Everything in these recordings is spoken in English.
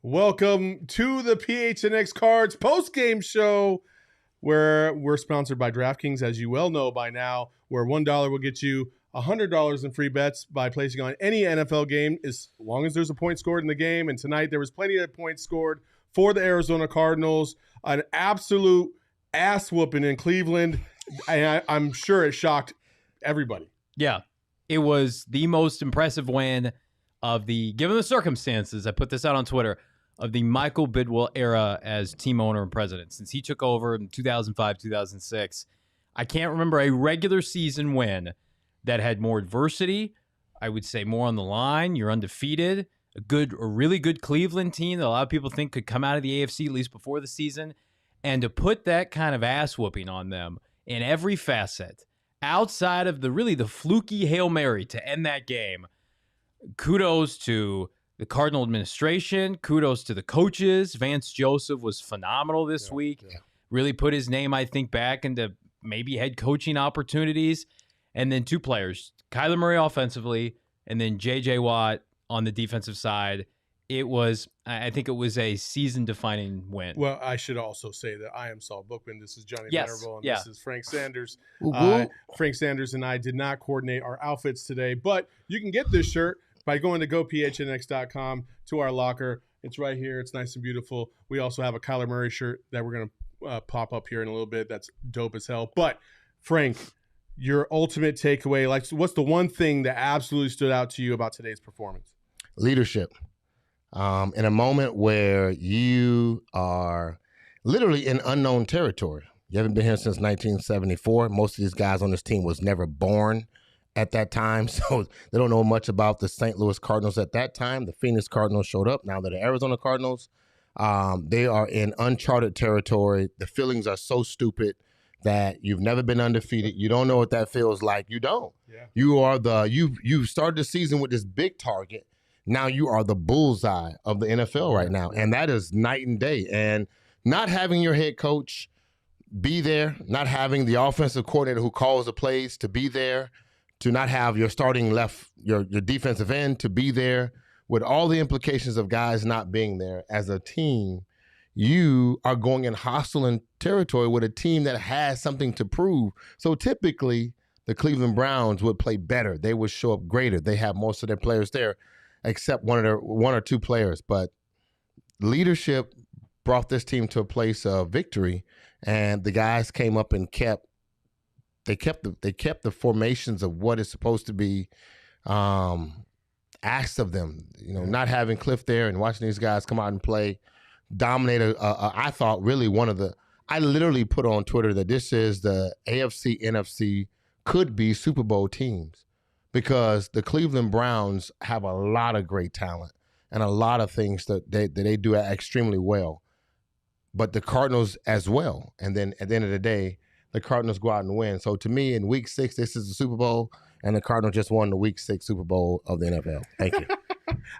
Welcome to the PHNX Cards postgame show, where we're sponsored by DraftKings, as you well know by now, where $1 will get you $100 in free bets by placing on any NFL game as long as there's a point scored in the game. And tonight there was plenty of points scored for the Arizona Cardinals. An absolute ass whooping in Cleveland. I'm sure it shocked everybody. Yeah, it was the most impressive win of given the circumstances, I put this out on Twitter, of the Michael Bidwell era as team owner and president. Since he took over in 2005, 2006, I can't remember a regular season win that had more adversity. I would say more on the line. You're undefeated. A really good Cleveland team that a lot of people think could come out of the AFC at least before the season. And to put that kind of ass whooping on them in every facet, outside of the fluky Hail Mary to end that game, kudos to the Cardinal administration. Kudos to the coaches. Vance Joseph was phenomenal this week. Yeah. Really put his name, I think, back into maybe head coaching opportunities. And then two players, Kyler Murray offensively, and then J.J. Watt on the defensive side. I think it was a season-defining win. Well, I should also say that I am Saul Bookman. This is Johnny Venerable, and this is Frank Sanders. Frank Sanders and I did not coordinate our outfits today, but you can get this shirt by going to gophnx.com to our locker. It's right here. It's nice and beautiful. We also have a Kyler Murray shirt that we're going to pop up here in a little bit. That's dope as hell. But, Frank, your ultimate takeaway, what's the one thing that absolutely stood out to you about today's performance? Leadership. In a moment where you are literally in unknown territory. You haven't been here since 1974. Most of these guys on this team was never born at that time, so they don't know much about the St. Louis Cardinals at that time. The Phoenix Cardinals showed up. Now they're the Arizona Cardinals. They are in uncharted territory. The feelings are so stupid that you've never been undefeated. You don't know what that feels like. You don't. Yeah. You started the season with this big target. Now you are the bullseye of the NFL right now, and that is night and day. And not having your head coach be there, not having the offensive coordinator who calls the plays to be there, to not have your starting your defensive end to be there, with all the implications of guys not being there as a team, you are going in hostile territory with a team that has something to prove. So typically, the Cleveland Browns would play better. They would show up greater. They have most of their players there, except one or two players. But leadership brought this team to a place of victory, and the guys came up and kept the formations of what is supposed to be asked of them. Not having Cliff there and watching these guys come out and play, dominate. I thought really I literally put on Twitter that this is the AFC, NFC could be Super Bowl teams, because the Cleveland Browns have a lot of great talent and a lot of things that they do extremely well, but the Cardinals as well. And then at the end of the day, the Cardinals go out and win. So to me, in Week 6, this is the Super Bowl, and the Cardinals just won the Week 6 Super Bowl of the NFL. Thank you.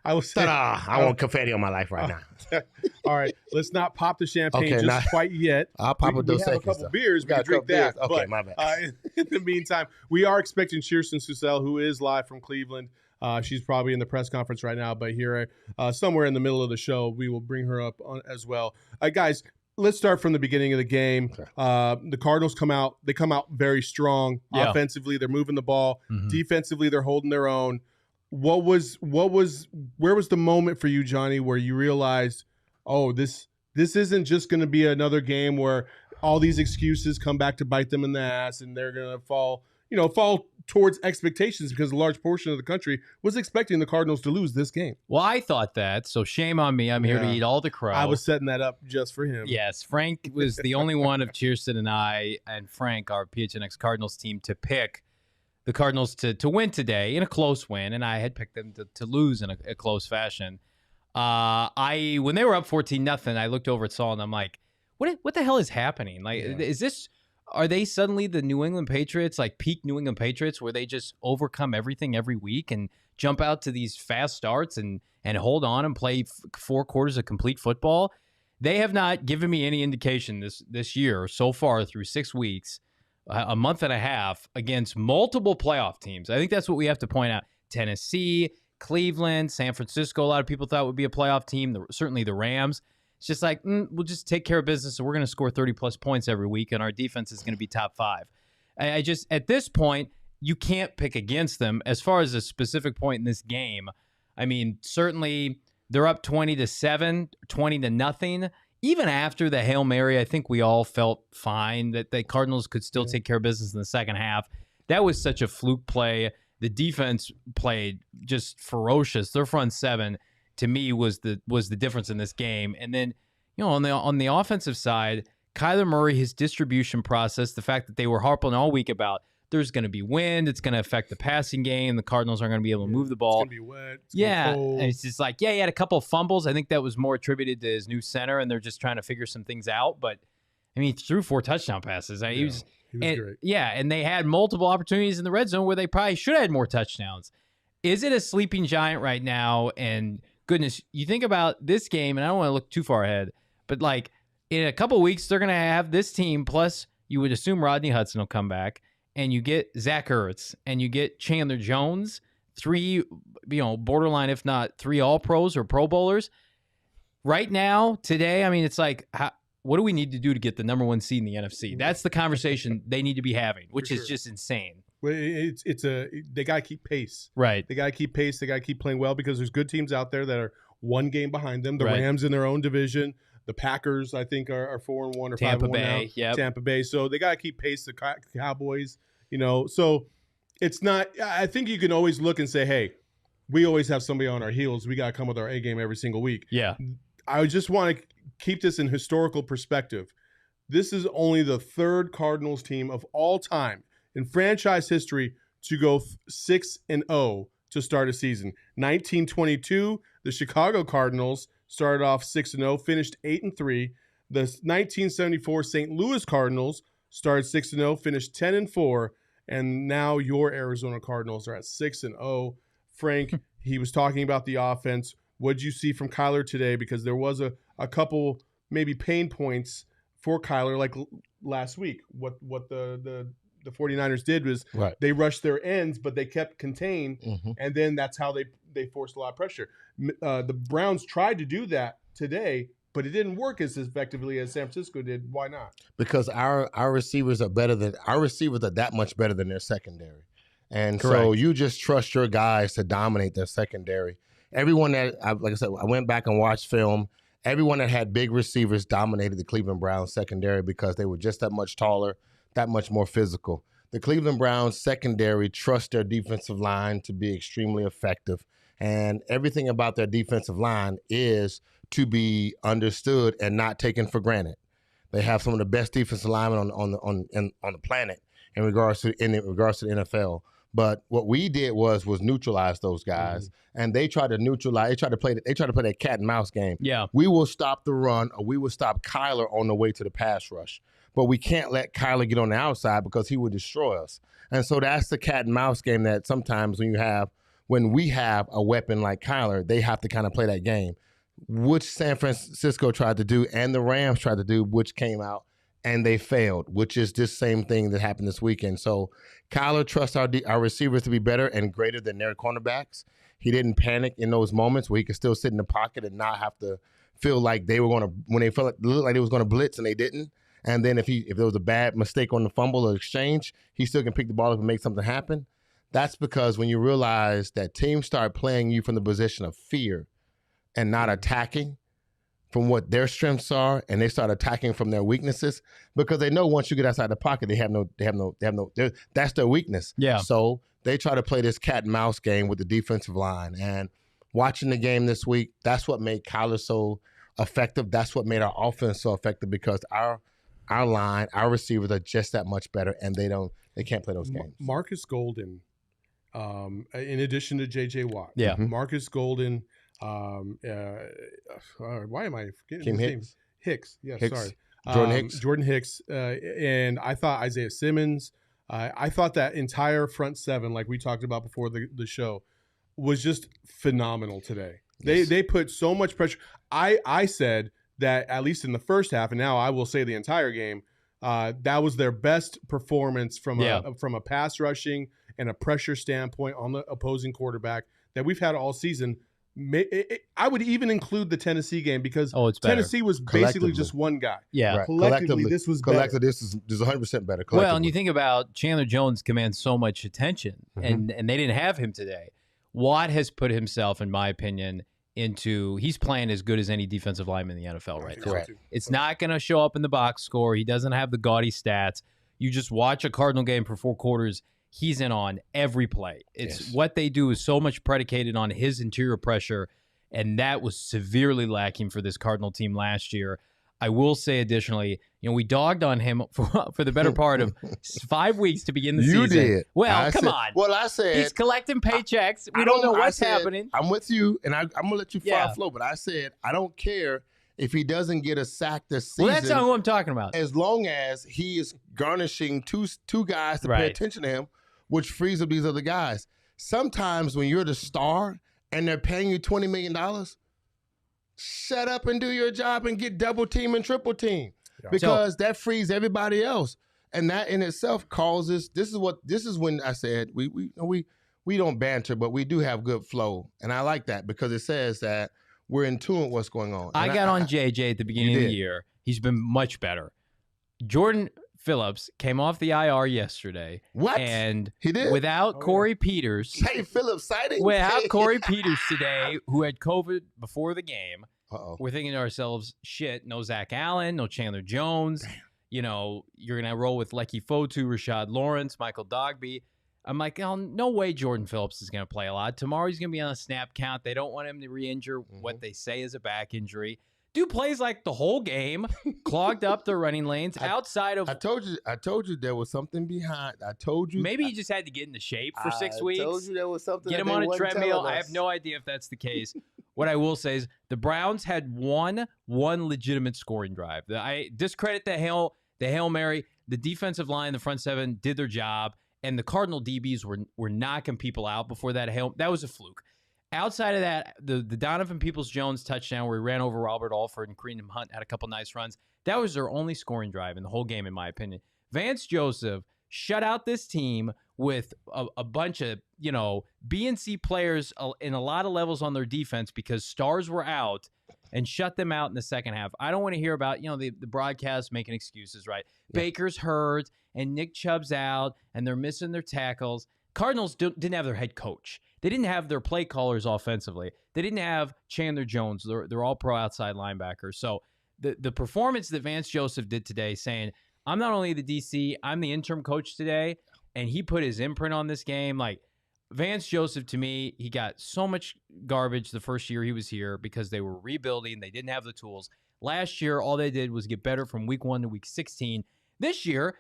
I want confetti on my life right now. All right, let's not pop the champagne quite yet. I'll pop it those seconds. We have a couple beers. We can drink that. Okay, but, my bad. In the meantime, we are expecting Chierstin Susel, who is live from Cleveland. She's probably in the press conference right now, but here somewhere in the middle of the show, we will bring her up as well. Guys, let's start from the beginning of the game. Okay. The Cardinals come out very strong. Yeah. Offensively, they're moving the ball. Mm-hmm. Defensively, they're holding their own. Where was the moment for you, Johnny, where you realized, oh, this isn't just going to be another game where all these excuses come back to bite them in the ass and they're going to fall fall towards expectations because a large portion of the country was expecting the Cardinals to lose this game. Well, I thought that, so shame on me. I'm here to eat all the crow. I was setting that up just for him. Yes, Frank was the only one of Chierstin and I and Frank, our PHNX Cardinals team, to pick the Cardinals to win today in a close win, and I had picked them to lose in a close fashion. When they were up 14-0, I looked over at Saul and I'm like, what the hell is happening? Like, are they suddenly the New England Patriots, like peak New England Patriots, where they just overcome everything every week and jump out to these fast starts and hold on and play 4 quarters of complete football? They have not given me any indication this year so far through 6 weeks, a month and a half, against multiple playoff teams. I think that's what we have to point out. Tennessee, Cleveland, San Francisco, a lot of people thought would be a playoff team, certainly the Rams. It's just like, we'll just take care of business, and we're going to score 30-plus points every week, and our defense is going to be top 5. I just, at this point, you can't pick against them. As far as a specific point in this game, I mean, certainly they're up 20-7, 20-0. Even after the Hail Mary, I think we all felt fine that the Cardinals could still take care of business in the second half. That was such a fluke play. The defense played just ferocious. Their front seven, to me, was the difference in this game. And then, on the offensive side, Kyler Murray, his distribution process, the fact that they were harping all week about there's going to be wind, it's going to affect the passing game, the Cardinals aren't going to be able to move the ball. It's going to be wet. It's gonna be cold. And it's just like, he had a couple of fumbles. I think that was more attributed to his new center, and they're just trying to figure some things out. But, I mean, he threw 4 touchdown passes. He was great. Yeah, and they had multiple opportunities in the red zone where they probably should have had more touchdowns. Is it a sleeping giant right now? And goodness, you think about this game, and I don't want to look too far ahead, but like in a couple of weeks, they're going to have this team, plus you would assume Rodney Hudson will come back, and you get Zach Ertz, and you get Chandler Jones, 3, borderline, if not 3 All-Pros or Pro Bowlers. Right now, today, I mean, it's like, what do we need to do to get the number 1 seed in the NFC? That's the conversation they need to be having, which is just insane. Well, they got to keep pace. Right. They got to keep pace. They got to keep playing well because there's good teams out there that are 1 game behind them. The Rams in their own division. The Packers, I think, are 4-1 or 5-1 now. Yep. Tampa Bay. So they got to keep pace. The Cowboys, So it's not – I think you can always look and say, hey, we always have somebody on our heels. We got to come with our A game every single week. Yeah. I just want to keep this in historical perspective. This is only the 3rd Cardinals team of all time in franchise history to go 6-0 to start a season. 1922, the Chicago Cardinals started off 6-0, finished 8-3. The 1974 St. Louis Cardinals started 6-0, finished 10-4, and now your Arizona Cardinals are at 6-0. Frank, he was talking about the offense. What did you see from Kyler today? Because there was a couple maybe pain points for Kyler, like last week. What the 49ers did was they rushed their ends, but they kept contained, and then that's how they forced a lot of pressure. The Browns tried to do that today, but it didn't work as effectively as San Francisco did. Why not? Because our receivers are that much better than their secondary. And Correct. So you just trust your guys to dominate their secondary. Everyone that, like I said, I went back and watched film. Everyone that had big receivers dominated the Cleveland Browns secondary because they were just that much taller, that much more physical. The Cleveland Browns secondary trust their defensive line to be extremely effective. And everything about their defensive line is to be understood and not taken for granted. They have some of the best defensive linemen on the planet in regards to the NFL. But what we did was neutralize those guys, and they tried to neutralize. They tried to play that cat and mouse game. Yeah, we will stop the run, or we will stop Kyler on the way to the pass rush. But we can't let Kyler get on the outside because he would destroy us. And so that's the cat and mouse game that sometimes when we have a weapon like Kyler, they have to kind of play that game, which San Francisco tried to do and the Rams tried to do, which came out and they failed, which is this same thing that happened this weekend. So Kyler trusts our receivers to be better and greater than their cornerbacks. He didn't panic in those moments where he could still sit in the pocket and not have to feel like they were going to, when they felt like, looked like they was going to blitz and they didn't. And then if there was a bad mistake on the fumble or exchange, he still can pick the ball up and make something happen. That's because when you realize that teams start playing you from the position of fear and not attacking, from what their strengths are, and they start attacking from their weaknesses, because they know once you get outside the pocket, that's their weakness. Yeah. So they try to play this cat and mouse game with the defensive line. And watching the game this week, that's what made Kyler so effective. That's what made our offense so effective, because our line, our receivers are just that much better, and they can't play those games. Marcus Golden, in addition to J.J. Watt. Yeah. Marcus Golden. Why am I forgetting his name? Hicks. Yeah, Hicks. sorry. Jordan Hicks. And I thought Isaiah Simmons. I thought that entire front seven, like we talked about before the show, was just phenomenal today. Yes. They put so much pressure. I said that at least in the first half, and now I will say the entire game, that was their best performance from a pass rushing and a pressure standpoint on the opposing quarterback that we've had all season. I would even include the Tennessee game, because Tennessee was basically just one guy. Yeah. Right. Collectively, this was better. This is 100% better. Well, and you think about Chandler Jones commands so much attention, and they didn't have him today. Watt has put himself, in my opinion, he's playing as good as any defensive lineman in the NFL right now. Correct. It's not going to show up in the box score. He doesn't have the gaudy stats. You just watch a Cardinal game for 4 quarters. He's in on every play. It's what they do is so much predicated on his interior pressure, and that was severely lacking for this Cardinal team last year. I will say additionally, we dogged on him for the better part of 5 weeks to begin the season. You did. Well, come on. Well, I said he's collecting paychecks. We don't know what's happening. I'm with you, and I'm going to let you fly flow, but I said I don't care if he doesn't get a sack this season. Well, that's not who I'm talking about. As long as he is garnishing two guys to pay attention to him, which frees up these other guys. Sometimes when you're the star and they're paying you $20 million, shut up and do your job and get double team and triple team, because that frees everybody else. And that in itself causes, this is when I said we don't banter, but we do have good flow. And I like that, because it says that we're in tune with what's going on. I got on JJ at the beginning of the year. He's been much better. Jordan Phillips came off the IR yesterday. What? And he did? Without Corey Peters. Hey, Phillips sighting. Without Corey Peters today, who had COVID before the game. We're thinking to ourselves, shit, no Zach Allen, no Chandler Jones. You're going to roll with Lecky Fotu, Rashad Lawrence, Michael Dogby. I'm like, oh, no way Jordan Phillips is going to play a lot. Tomorrow he's going to be on a snap count. They don't want him to re-injure what they say is a back injury. Dude plays like the whole game, clogged up the running lanes outside of. I told you there was something behind. I told you. Maybe he just had to get into shape for 6 weeks. I told you there was something. Get him on a treadmill. I have no idea if that's the case. What I will say is the Browns had one legitimate scoring drive. I discredit the Hail Mary. The defensive line, the front seven did their job, and the Cardinal DBs were knocking people out before that. That was a fluke. Outside of that, the Donovan Peoples-Jones touchdown where he ran over Robert Alford and Kareem Hunt had a couple nice runs. That was their only scoring drive in the whole game, in my opinion. Vance Joseph shut out this team with a bunch of, B and C players in a lot of levels on their defense because stars were out, and shut them out in the second half. I don't want to hear about, the broadcast making excuses, right? Yeah. Baker's hurt, and Nick Chubb's out, and they're missing their tackles. Cardinals didn't have their head coach. They didn't have their play callers offensively. They didn't have Chandler Jones. They're all pro outside linebackers. So the performance that Vance Joseph did today, saying, I'm not only the DC, I'm the interim coach today, and he put his imprint on this game. Like, Vance Joseph, to me, he got so much garbage the first year he was here because they were rebuilding. They didn't have the tools. Last year, all they did was get better from week 1 to week 16. This year,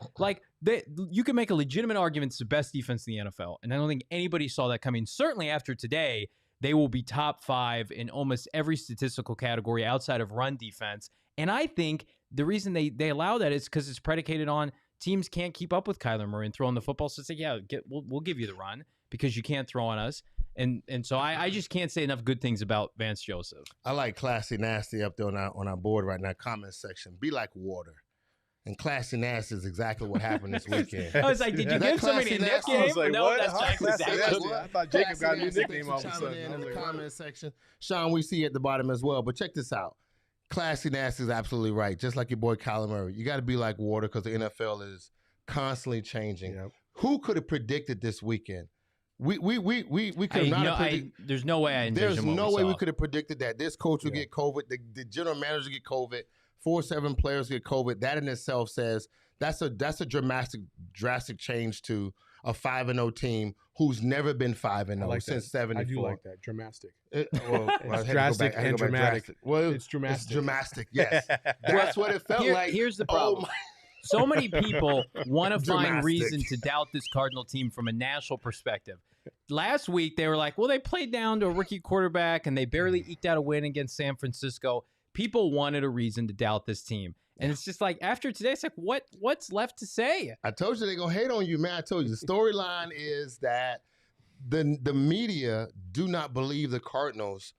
you can make a legitimate argument it's the best defense in the NFL, and I don't think anybody saw that coming. Certainly after today, they will be top 5 in almost every statistical category outside of run defense. And I think the reason they allow that is because it's predicated on teams can't keep up with Kyler Murray and throwing the football. So it's like, we'll give you the run because you can't throw on us. And so I just can't say enough good things about Vance Joseph. I like Classy Nasty up there on our board right now, comment section. Be like water. And Classy Nasty is exactly what happened this weekend. I was like, did you give somebody a nickname? I was like, no, what? that's exactly. I thought Jacob got a new nickname all of a sudden. In the comment section. Sean, we see you at the bottom as well. But check this out. Classy Nasty is absolutely right. Just like your boy Kyler Murray. You got to be like water because the NFL is constantly changing. Yep. Who could have predicted this weekend We could not have there's no way I envision There's what no we way saw. we could have predicted that this coach would get COVID, the general manager get COVID, 4-7 players get COVID. That in itself says that's a drastic change to a 5-0 team who's never been 5-0 like since that. 74. I do like that. Dramatic. It's drastic and dramatic. Well, it's dramatic. It's dramatic. Yes, that's what it felt like. Here's the problem. So many people want to find Dramatic. reason to doubt this Cardinal team from a national perspective. Last week, they were like, well, they played down to a rookie quarterback, and they barely eked out a win against San Francisco. People wanted a reason to doubt this team. And it's just like, after today, it's like, what's left to say? I told you they're going to hate on you, man. I told you. The storyline is that the media do not believe the Cardinals.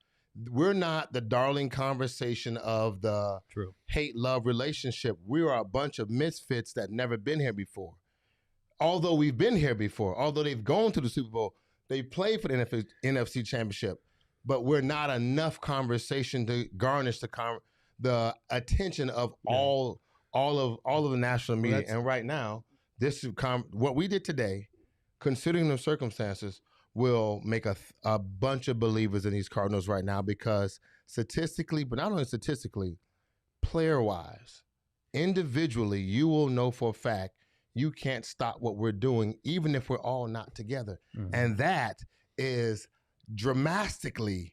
We're not the darling conversation of the hate-love relationship. We are a bunch of misfits that never been here before. Although we've been here before, although they've gone to the Super Bowl, they played for the NFC Championship, but we're not enough conversation to garnish the attention of all of the national media. And right now, this is what we did today, considering the circumstances, will make a bunch of believers in these Cardinals right now, because statistically, but not only statistically, player-wise, individually, you will know for a fact you can't stop what we're doing, even if we're all not together. Mm-hmm. And that is dramatically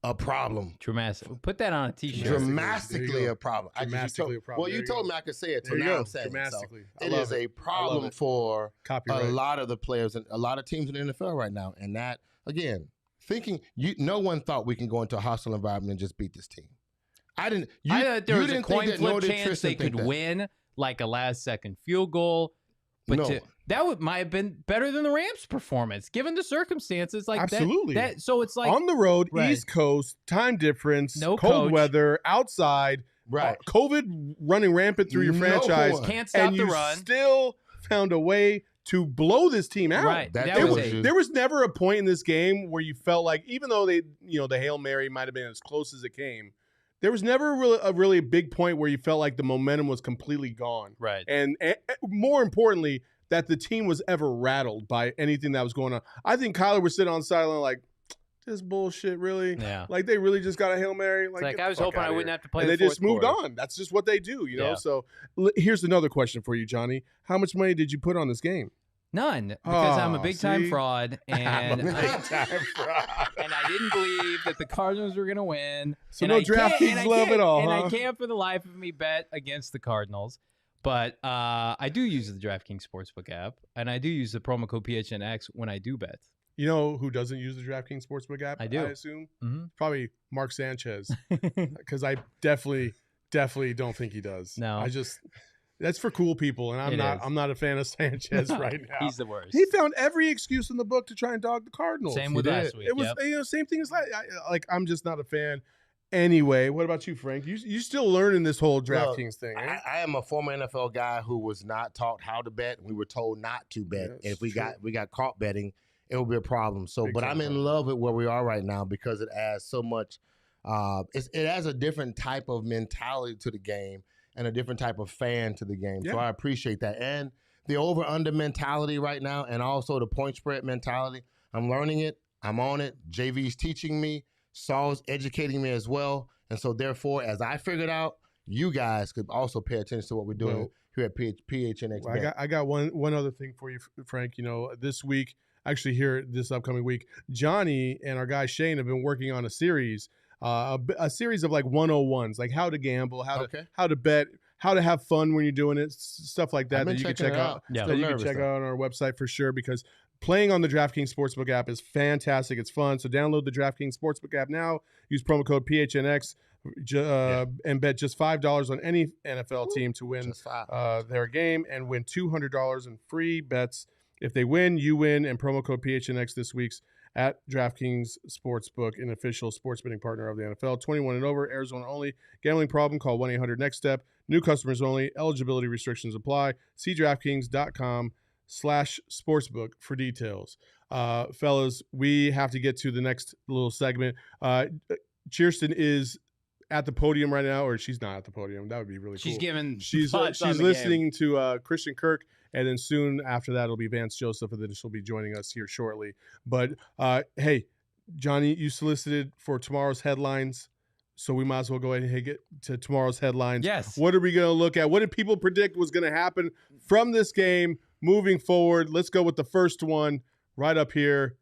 a problem. Dramatic. Put that on a T-shirt. Dramatically a problem. Dramatically a problem. Well, you told me I could say it, so now I'm saying it. So it is a problem for a lot of the players and a lot of teams in the NFL right now. And that, again, no one thought we can go into a hostile environment and just beat this team. I thought there was a coin flip chance they could win, like a last-second field goal. But that might have been better than the Rams' performance, given the circumstances. Like absolutely. So it's like on the road, East Coast, time difference, no cold weather, outside, COVID running rampant through your franchise. Can't stop the run. Still found a way to blow this team out. Right. There was never a point in this game where you felt like, even though the Hail Mary might have been as close as it came, there was never a really big point where you felt like the momentum was completely gone. Right. And more importantly, that the team was ever rattled by anything that was going on. I think Kyler was sitting on the sideline like, this bullshit, really? Yeah. Like, they really just got a Hail Mary? Like I was hoping I wouldn't have to play and the they just moved quarter. on. That's just what they do, you know? Yeah. So here's another question for you, Johnny. How much money did you put on this game? None, because I'm a big-time fraud, and I'm a big-time fraud. And I didn't believe that the Cardinals were going to win. So no DraftKings love at all, I can't for the life of me bet against the Cardinals. But I do use the DraftKings Sportsbook app, and I do use the promo code PHNX when I do bet. You know who doesn't use the DraftKings Sportsbook app? I do. I assume? Mm-hmm. Probably Mark Sanchez, because I definitely don't think he does. No. That's for cool people, and I'm not a fan of Sanchez right now. He's the worst. He found every excuse in the book to try and dog the Cardinals. Same with last week. It was same thing as I'm just not a fan. Anyway, what about you, Frank? You still learning this whole DraftKings thing? Eh? I am a former NFL guy who was not taught how to bet. We were told not to bet. If we got caught betting, it would be a problem. So, but I'm in love with where we are right now, because it adds so much. It adds a different type of mentality to the game and a different type of fan to the game. Yeah. So I appreciate that. And the over-under mentality right now, and also the point spread mentality. I'm learning it. I'm on it. JV's teaching me. Saul's educating me as well. And so therefore, as I figured out, you guys could also pay attention to what we're doing here at PHNX. Well, I got one other thing for you, Frank. This week, actually here this upcoming week, Johnny and our guy Shane have been working on a series. A series of like 101s, like how to gamble, how to bet, how to have fun when you're doing it, stuff like that you can check out. Yeah. That you can check out on our website for sure, because playing on the DraftKings Sportsbook app is fantastic. It's fun. So download the DraftKings Sportsbook app now. Use promo code PHNX and bet just $5 on any NFL team to win their game, and win $200 in free bets. If they win, you win. And promo code PHNX this week's at DraftKings Sportsbook, an official sports betting partner of the NFL. 21 and over, Arizona only. Gambling problem? Call 1-800-NEXT-STEP. New customers only. Eligibility restrictions apply. See DraftKings.com/sportsbook for details. Fellas, we have to get to the next little segment. Chierstin is at the podium right now, or she's not at the podium. That would be really cool. She's She's listening to Christian Kirk And then soon after that, it'll be Vance Joseph, and then she'll be joining us here shortly. But hey, Johnny, you solicited for tomorrow's headlines, so we might as well go ahead and get to tomorrow's headlines. Yes. What are we going to look at? What did people predict was going to happen from this game moving forward? Let's go with the first one right up here.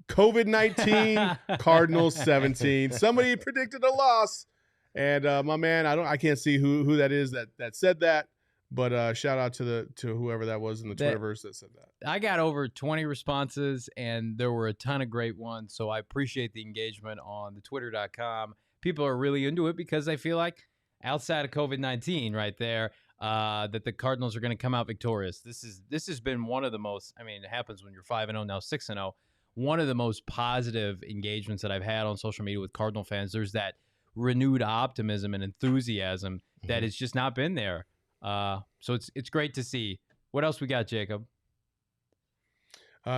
COVID-19, Cardinals 17. Somebody predicted a loss, and my man, I can't see who that is that said that, but shout out to whoever that was in the Twitterverse that said that. I got over 20 responses, and there were a ton of great ones, so I appreciate the engagement on the Twitter.com. People are really into it because I feel like outside of COVID-19 right there, that the Cardinals are going to come out victorious. This has been one of the most, I mean, it happens when you're 5-0, now 6-0. One of the most positive engagements that I've had on social media with Cardinal fans. There's that renewed optimism and enthusiasm that has just not been there. So it's great to see. What else we got, Jacob?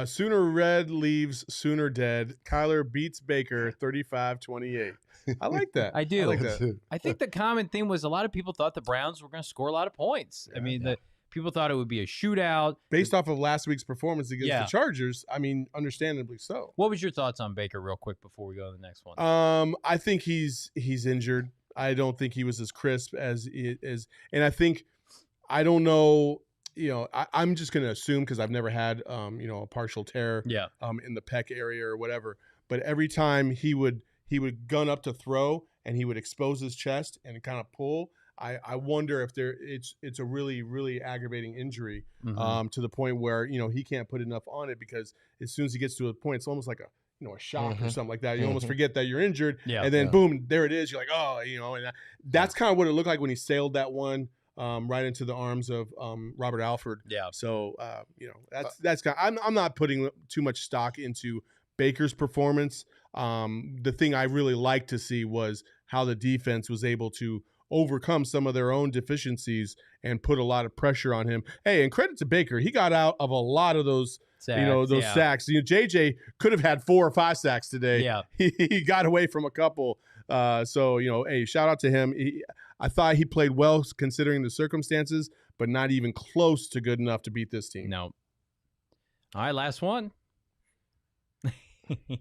Sooner red leaves sooner dead. Kyler beats Baker 35-28. I like that. I do. I like that. I think the common theme was a lot of people thought the Browns were going to score a lot of points. Yeah, I mean, people thought it would be a shootout. Based off of last week's performance against the Chargers, I mean, understandably so. What was your thoughts on Baker real quick before we go to the next one? I think he's injured. I don't think he was as crisp as and I don't know, I'm just going to assume because I've never had, a partial tear in the pec area or whatever. But every time he would gun up to throw and he would expose his chest and kind of pull. I wonder if it's a really, really aggravating injury to the point where, he can't put enough on it, because as soon as he gets to a point, it's almost like a shock or something like that. You almost forget that you're injured. And then boom, there it is. You're like, oh, and that's kind of what it looked like when he sailed that one right into the arms of Robert Alford. Yeah. So, that's kind of, I'm not putting too much stock into Baker's performance. The thing I really liked to see was how the defense was able to overcome some of their own deficiencies and put a lot of pressure on him. Hey, and credit to Baker. He got out of a lot of those sacks. JJ could have had 4 or 5 sacks today. Yeah. He got away from a couple. So, hey, shout out to him. I thought he played well considering the circumstances, but not even close to good enough to beat this team. No. All right, last one.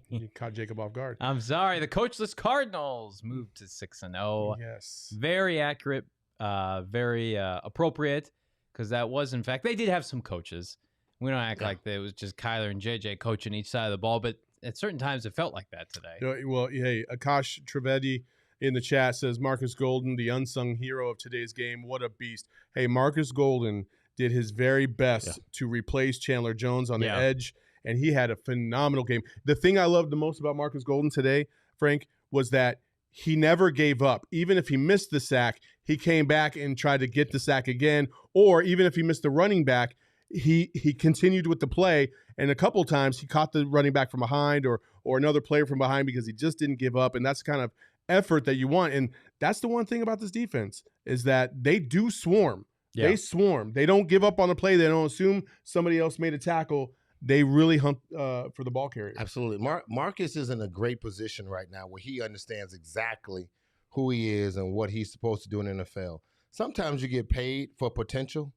You caught Jacob off guard. I'm sorry. The coachless Cardinals moved to 6-0. Yes. Very accurate, very appropriate, because that was, in fact, they did have some coaches. We don't act like it was just Kyler and JJ coaching each side of the ball, but at certain times it felt like that today. Well, hey, Akash Trivedi in the chat says Marcus Golden, the unsung hero of today's game. What a beast. Hey, Marcus Golden did his very best to replace Chandler Jones on the edge, and he had a phenomenal game. The thing I loved the most about Marcus Golden today, Frank, was that he never gave up. Even if he missed the sack, he came back and tried to get the sack again. Or even if he missed the running back, he continued with the play. And a couple times he caught the running back from behind or another player from behind, because he just didn't give up. And that's the kind of effort that you want. And that's the one thing about this defense, is that they do swarm. Yeah. They swarm. They don't give up on the play. They don't assume somebody else made a tackle. They really hunt for the ball carrier. Absolutely. Marcus is in a great position right now where he understands exactly who he is and what he's supposed to do in the NFL. Sometimes you get paid for potential,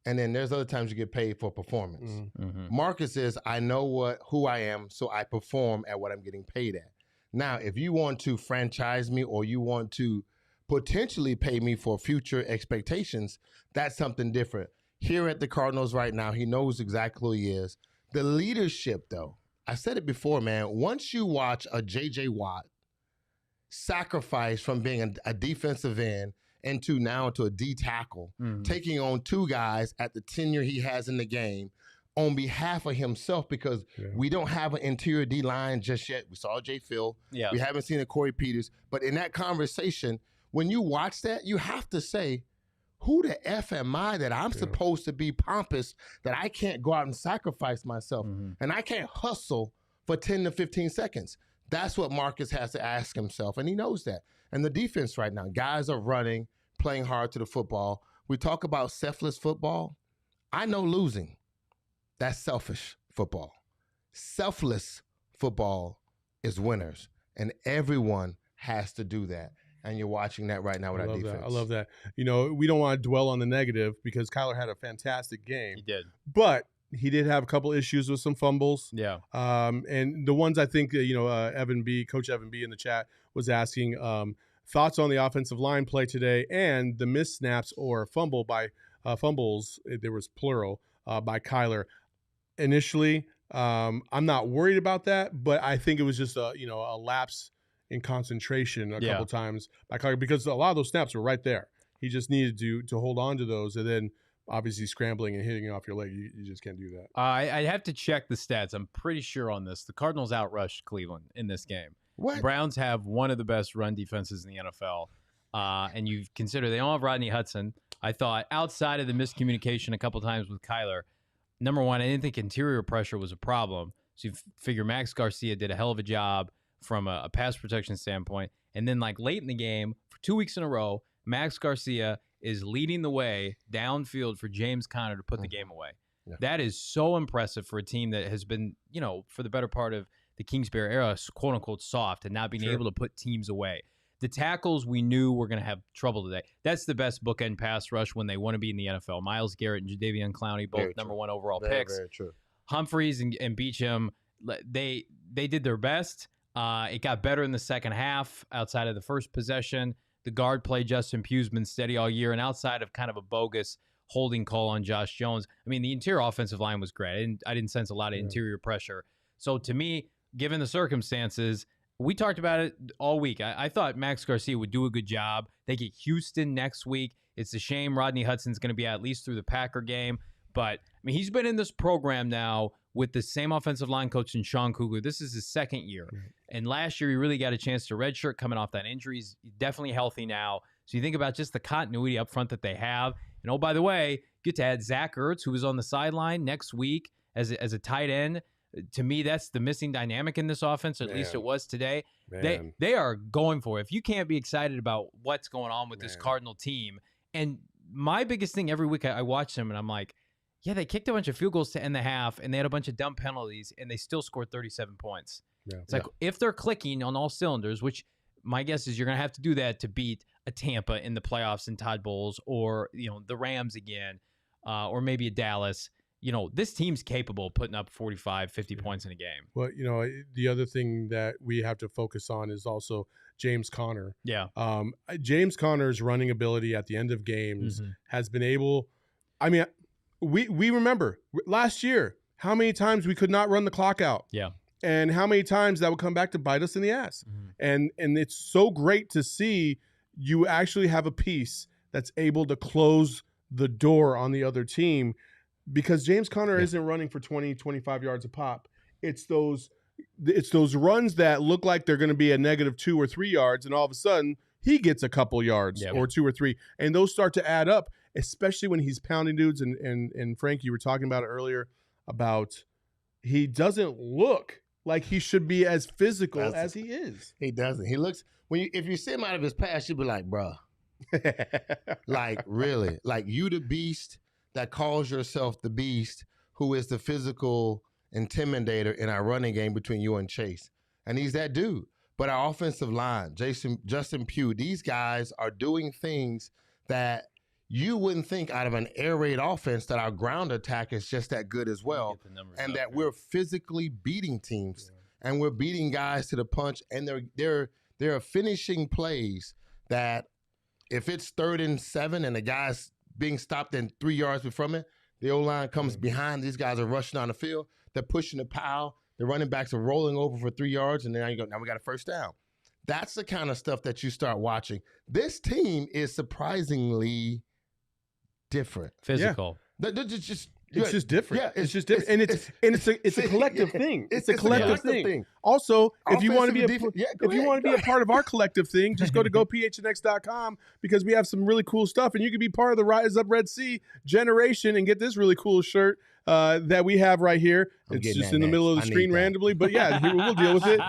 and then there's other times you get paid for performance. Mm-hmm. Marcus is, I know who I am, so I perform at what I'm getting paid at. Now, if you want to franchise me or you want to potentially pay me for future expectations, that's something different. Here at the Cardinals right now, he knows exactly who he is. The leadership, though, I said it before, man. Once you watch a J.J. Watt sacrifice from being a defensive end into now to a D tackle, taking on 2 guys at the tenure he has in the game on behalf of himself, because we don't have an interior D line just yet. We saw Jay Phil. Yeah. We haven't seen a Corey Peters. But in that conversation, when you watch that, you have to say, who the F am I that I'm supposed to be pompous, that I can't go out and sacrifice myself, and I can't hustle for 10 to 15 seconds? That's what Marcus has to ask himself, and he knows that. And the defense right now, guys are running, playing hard to the football. We talk about selfless football. I know losing. That's selfish football. Selfless football is winners, and everyone has to do that. and you're watching that right now with our defense. I love that. You know, we don't want to dwell on the negative because Kyler had a fantastic game. He did. But he did have a couple issues with some fumbles. Yeah. And the ones I think, Coach Evan B in the chat was asking thoughts on the offensive line play today and the missed snaps or fumbles, there was plural, by Kyler. Initially, I'm not worried about that, but I think it was just a lapse in concentration a couple times by Kyler because a lot of those snaps were right there. He just needed to hold on to those, and then obviously scrambling and hitting it off your leg, you just can't do that. I'd have to check the stats. I'm pretty sure on this. The Cardinals outrushed Cleveland in this game. What? The Browns have one of the best run defenses in the NFL, and you consider they don't have Rodney Hudson. I thought outside of the miscommunication a couple times with Kyler, number one, I didn't think interior pressure was a problem. So you figure Max Garcia did a hell of a job from a pass protection standpoint. And then like late in the game, for 2 weeks in a row, Max Garcia is leading the way downfield for James Conner to put the game away. Yeah. That is so impressive for a team that has been, for the better part of the Kingsbury era, quote unquote soft and not being able to put teams away. The tackles we knew were going to have trouble today. That's the best bookend pass rush when they want to be in the NFL. Myles Garrett and Jadeveon Clowney, both number one overall picks. Very true. Humphreys and Beacham, they did their best. It got better in the second half outside of the first possession. The guard play, Justin Pugh's been steady all year, and outside of kind of a bogus holding call on Josh Jones, I mean, the interior offensive line was great. I didn't sense a lot of interior pressure. So to me, given the circumstances, we talked about it all week. I thought Max Garcia would do a good job. They get Houston next week. It's a shame Rodney Hudson's going to be at least through the Packer game. But, I mean, he's been in this program now with the same offensive line coach in Sean Kugler. This is his second year. Right. And last year, he really got a chance to redshirt coming off that injury. He's definitely healthy now. So you think about just the continuity up front that they have. And, oh, by the way, get to add Zach Ertz, who was on the sideline next week as a tight end. To me, that's the missing dynamic in this offense, or at least it was today. They are going for it. If you can't be excited about what's going on with this Cardinal team, and my biggest thing every week I watch them and I'm like, yeah, they kicked a bunch of field goals to end the half, and they had a bunch of dumb penalties, and they still scored 37 points. Yeah. It's like if they're clicking on all cylinders, which my guess is you're going to have to do that to beat a Tampa in the playoffs in Todd Bowles, or the Rams again, or maybe a Dallas. This team's capable of putting up 45, 50 points in a game. Well, the other thing that we have to focus on is also James Conner. Yeah. James Conner's running ability at the end of games has been able – I mean, we remember last year how many times we could not run the clock out. Yeah. And how many times that would come back to bite us in the ass. And it's so great to see you actually have a piece that's able to close the door on the other team, because James Conner isn't running for 20, 25 yards a pop. It's those runs that look like they're going to be a negative 2 or 3 yards, and all of a sudden he gets a couple yards or 2 or 3, and those start to add up, especially when he's pounding dudes. And Frank, you were talking about it earlier about he doesn't look like he should be as physical as he is. He doesn't. He looks if you see him out of his past, you'd be like, bruh, like really, like you the beast that calls yourself the beast, who is the physical intimidator in our running game between you and Chase. And he's that dude. But our offensive line, Justin Pugh, these guys are doing things that you wouldn't think out of an air raid offense, that our ground attack is just that good as well. And that we're physically beating teams and we're beating guys to the punch, and they're finishing plays that if it's 3rd and 7 and the guy's being stopped in 3 yards from it, the O-line comes behind. These guys are rushing on the field. They're pushing the pile. The running backs are rolling over for 3 yards, and then now we got a first down. That's the kind of stuff that you start watching. This team is surprisingly different. Physical. It's just different. Yeah, it's just different, and it's a collective thing. It's a collective thing. Also, if you want to be a part of our collective thing, just go to gophnx.com, because we have some really cool stuff, and you can be part of the Rise Up Red Sea generation and get this really cool shirt that we have right here. It's just in the middle of the screen randomly, but yeah, we'll deal with it.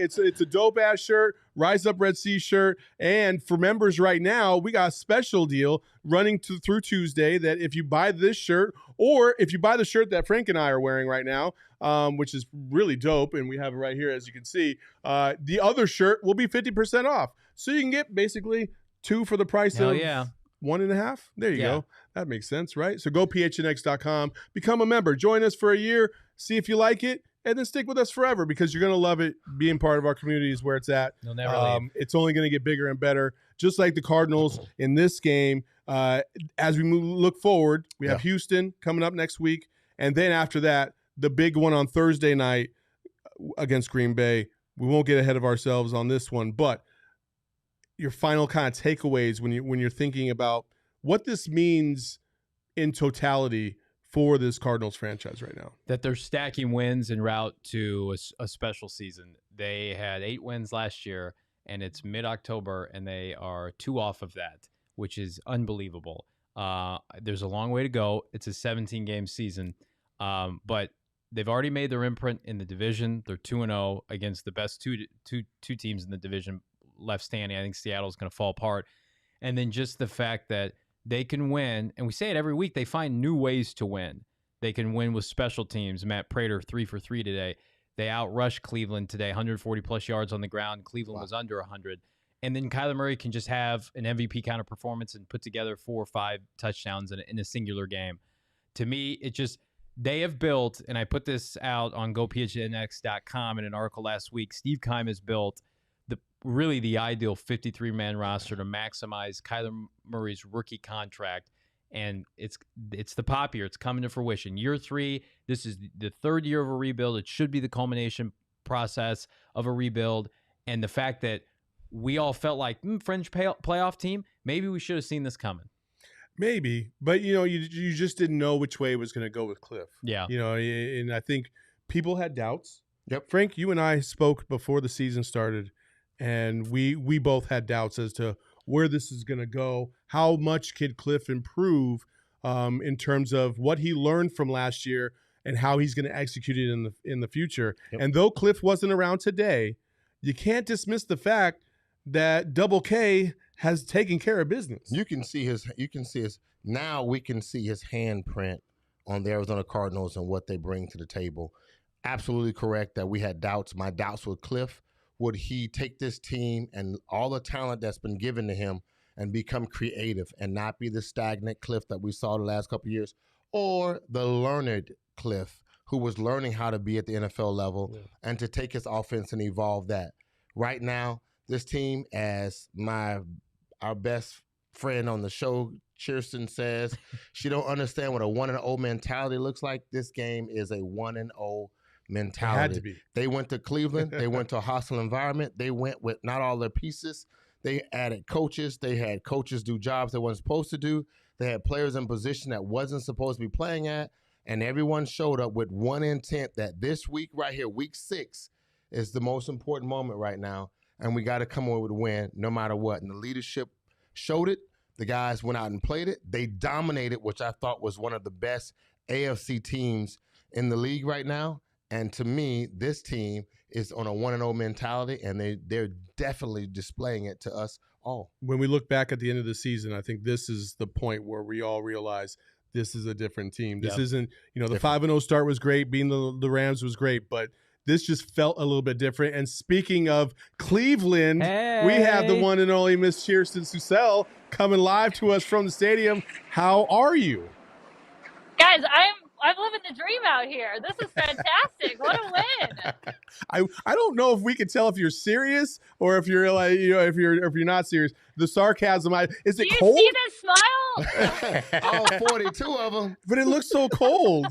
It's a dope ass shirt, Rise Up Red Sea shirt, and for members right now, we got a special deal running through Tuesday that if you buy this shirt, or if you buy the shirt that Frank and I are wearing right now, which is really dope, and we have it right here as you can see, the other shirt will be 50% off. So you can get basically 2 for the price Hell of yeah. 1.5. There you Yeah. go. That makes sense, right? So go phnx.com, become a member, join us for a year, see if you like it, and then stick with us forever because you're going to love it. Being part of our community is where it's at. You'll never leave. It's only going to get bigger and better, just like the Cardinals in this game. As we look forward, we have Houston coming up next week, and then after that, the big one on Thursday night against Green Bay. We won't get ahead of ourselves on this one, but your final kind of takeaways when you're thinking about what this means in totality for this Cardinals franchise right now. That they're stacking wins en route to a special season. They had 8 wins last year, and it's mid-October, and they are 2 off of that, which is unbelievable. There's a long way to go. It's a 17-game season, but they've already made their imprint in the division. They're 2-0 against the best two teams in the division left standing. I think Seattle's going to fall apart. And then just the fact that they can win, and we say it every week, they find new ways to win. They can win with special teams. Matt Prater, 3 for 3 today. They outrushed Cleveland today, 140-plus yards on the ground. Cleveland was under 100. And then Kyler Murray can just have an MVP kind of performance and put together 4 or 5 touchdowns in a singular game. To me, it just – they have built, and I put this out on GoPHNX.com in an article last week, Steve Keim has built really the ideal 53-man roster to maximize Kyler Murray's rookie contract. And it's the pop year. It's coming to fruition. Year 3, this is the 3rd year of a rebuild. It should be the culmination process of a rebuild. And the fact that we all felt like, fringe playoff team, maybe we should have seen this coming. Maybe, but you just didn't know which way it was going to go with Cliff. Yeah. And I think people had doubts. Yep. Frank, you and I spoke before the season started, and we both had doubts as to where this is going to go. How much could Cliff improve in terms of what he learned from last year and how he's going to execute it in the future? Yep. And though Cliff wasn't around today, you can't dismiss the fact that Double K has taken care of business. You can see his now we can see his handprint on the Arizona Cardinals and what they bring to the table. Absolutely correct that we had doubts. My doubts with Cliff. Would he take this team and all the talent that's been given to him and become creative and not be the stagnant Cliff that we saw the last couple of years, or the learned Cliff who was learning how to be at the NFL level and to take his offense and evolve that? Right now, this team, as our best friend on the show, Chierstin, says, she don't understand what a 1-0 mentality looks like. This game is a 1-0 mentality. It had to be. They went to Cleveland. They went to a hostile environment. They went with not all their pieces. They added coaches. They had coaches do jobs they weren't supposed to do. They had players in position that wasn't supposed to be playing at. And everyone showed up with one intent that this week right here, week 6, is the most important moment right now. And we got to come away with a win no matter what. And the leadership showed it. The guys went out and played it. They dominated, which I thought was one of the best AFC teams in the league right now. And to me, this team is on a 1-0 mentality, and they're definitely displaying it to us all. When we look back at the end of the season, I think this is the point where we all realize this is a different team. This isn't, the 5-0 start was great. Beating the Rams was great, but this just felt a little bit different. And speaking of Cleveland, we have the one and only Miss Chierstin Susel coming live to us from the stadium. How are you? Guys, I'm living the dream out here. This is fantastic. What a win. I don't know if we can tell if you're serious or if you're like, if you're not serious. The sarcasm, is it cold? Do you see this smile? All 42 of them. But it looks so cold.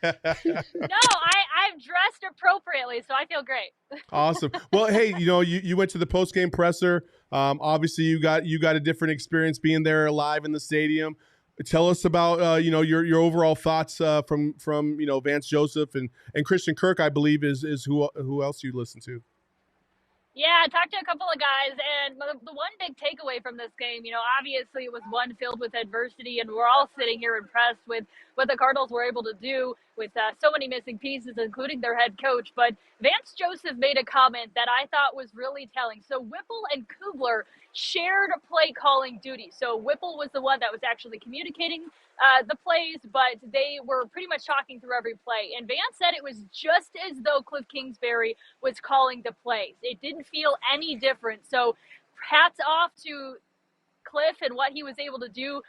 No, I've dressed appropriately, so I feel great. Awesome. Well, hey, you went to the postgame presser. Obviously, you got a different experience being there live in the stadium. Tell us about your overall thoughts from Vance Joseph and Christian Kirk, I believe is who else you listen to. Yeah, I talked to a couple of guys, and the one big takeaway from this game, obviously it was one filled with adversity, and we're all sitting here impressed with what the Cardinals were able to do with so many missing pieces, including their head coach. But Vance Joseph made a comment that I thought was really telling. So Whipple and Kubler shared play calling duty. So Whipple was the one that was actually communicating the plays, but they were pretty much talking through every play. And Vance said it was just as though Cliff Kingsbury was calling the plays. It didn't feel any different. So hats off to Cliff and what he was able to do,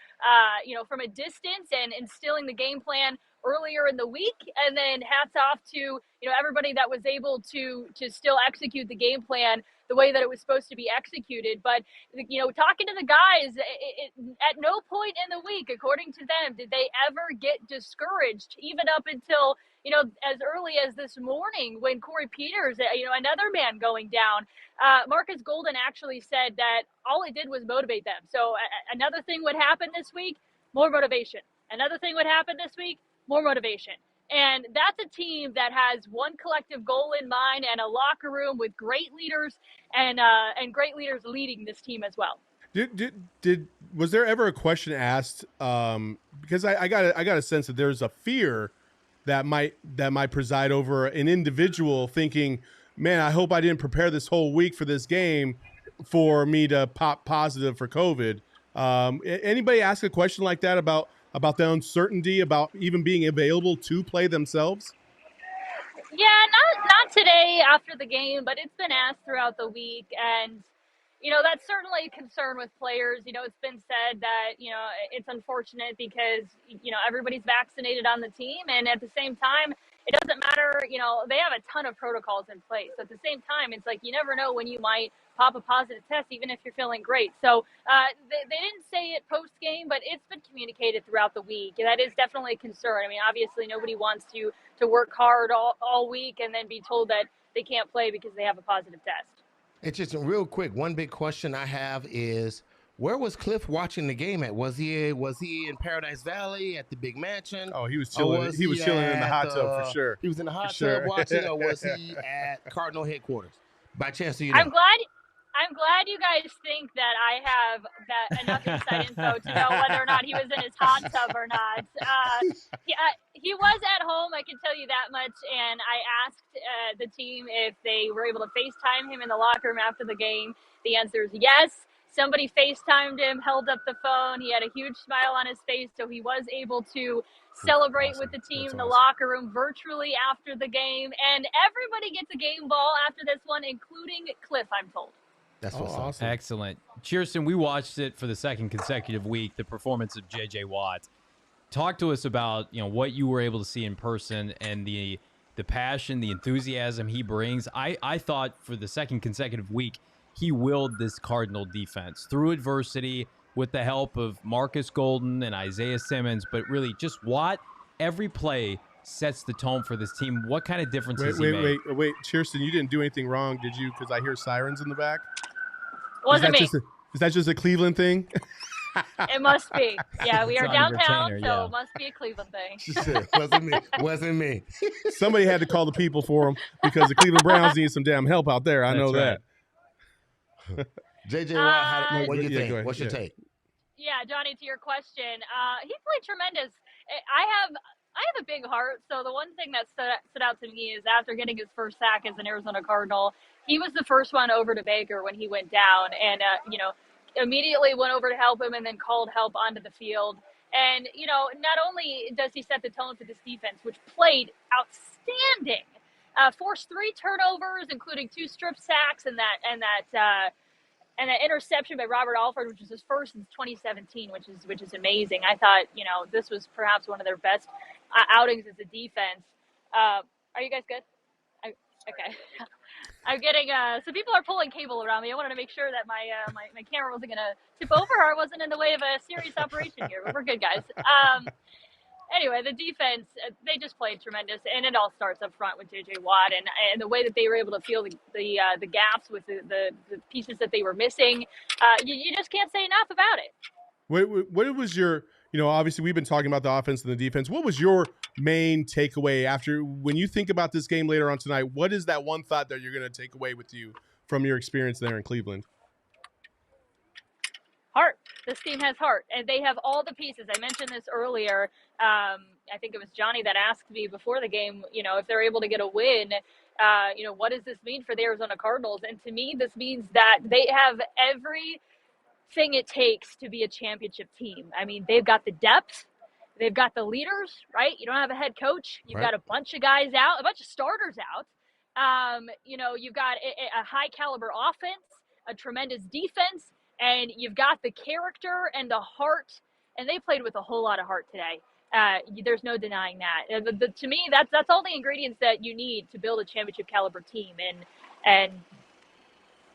from a distance and instilling the game plan earlier in the week. And then hats off to, everybody that was able to still execute the game plan the way that it was supposed to be executed. But, talking to the guys, at no point in the week, according to them, did they ever get discouraged, even up until, as early as this morning when Corey Peters, another man going down. Marcus Golden actually said that all it did was motivate them. So another thing would happen this week, more motivation. Another thing would happen this week, more motivation. And that's a team that has one collective goal in mind and a locker room with great leaders and great leaders leading this team as well. Was there ever a question asked? Because I got a sense that there's a fear that might preside over an individual thinking, man, I hope I didn't prepare this whole week for this game for me to pop positive for COVID. Anybody ask a question like that about the uncertainty about even being available to play themselves? Yeah, not today after the game, but it's been asked throughout the week. And, that's certainly a concern with players. It's been said that, it's unfortunate because, everybody's vaccinated on the team. And at the same time, it doesn't matter, they have a ton of protocols in place. At the same time, it's like you never know when you might pop a positive test, even if you're feeling great. So they didn't say it post-game, but it's been communicated throughout the week. And that is definitely a concern. I mean, obviously, nobody wants to work hard all week and then be told that they can't play because they have a positive test. It's just real quick. One big question I have is, where was Cliff watching the game at? Was he in Paradise Valley at the big mansion? Oh, he was chilling. He was chilling in the hot tub for sure. He was in the hot tub watching, or was he at Cardinal headquarters? By chance, do you know? I'm glad you guys think that I have enough inside info to know whether or not he was in his hot tub or not. He was at home, I can tell you that much. And I asked the team if they were able to FaceTime him in the locker room after the game. The answer is yes. Somebody FaceTimed him, held up the phone. He had a huge smile on his face, so he was able to celebrate with the team in the locker room virtually after the game. And everybody gets a game ball after this one, including Cliff, I'm told. That's what's awesome. Excellent. Chierstin, we watched it for the second consecutive week, the performance of J.J. Watt. Talk to us about, what you were able to see in person and the passion, the enthusiasm he brings. I thought for the second consecutive week, he willed this Cardinal defense through adversity with the help of Marcus Golden and Isaiah Simmons, but really just Watt, every play sets the tone for this team. What kind of difference has he made? Wait, Chierstin, you didn't do anything wrong, did you? Because I hear sirens in the back. Wasn't me. Is that just a Cleveland thing? It must be. Yeah, we are downtown, retainer, so it must be a Cleveland thing. Wasn't me. Somebody had to call the people for him because the Cleveland Browns need some damn help out there. I know that. J.J. Watt, what do you think? What's your take? Yeah, Johnny, to your question, he played tremendous. I have a big heart, so the one thing that stood out to me is after getting his first sack as an Arizona Cardinal, he was the first one over to Baker when he went down, and immediately went over to help him and then called help onto the field. And not only does he set the tone for this defense, which played outstanding, forced 3 turnovers, including 2 strip sacks and that interception by Robert Alford, which was his first since 2017, which is amazing. I thought, this was perhaps one of their best outings as a defense. Are you guys good? Okay. I'm getting so people are pulling cable around me. I wanted to make sure that my camera wasn't going to tip over or I wasn't in the way of a serious operation here, but we're good, guys. Anyway, the defense, they just played tremendous, and it all starts up front with J.J. Watt and the way that they were able to fill the gaps with the pieces that they were missing. You just can't say enough about it. What was your, obviously we've been talking about the offense and the defense. What was your main takeaway when you think about this game later on tonight? What is that one thought that you're going to take away with you from your experience there in Cleveland? Heart. This team has heart, and they have all the pieces. I mentioned this earlier. I think it was Johnny that asked me before the game, if they're able to get a win, what does this mean for the Arizona Cardinals? And to me, this means that they have everything it takes to be a championship team. I mean, they've got the depth. They've got the leaders, right? You don't have a head coach. You've got a bunch of guys out, a bunch of starters out. You've got a high caliber offense. a tremendous defense, and you've got the character and the heart, and they played with a whole lot of heart today. There's no denying that. To me, that's all the ingredients that you need to build a championship caliber team, and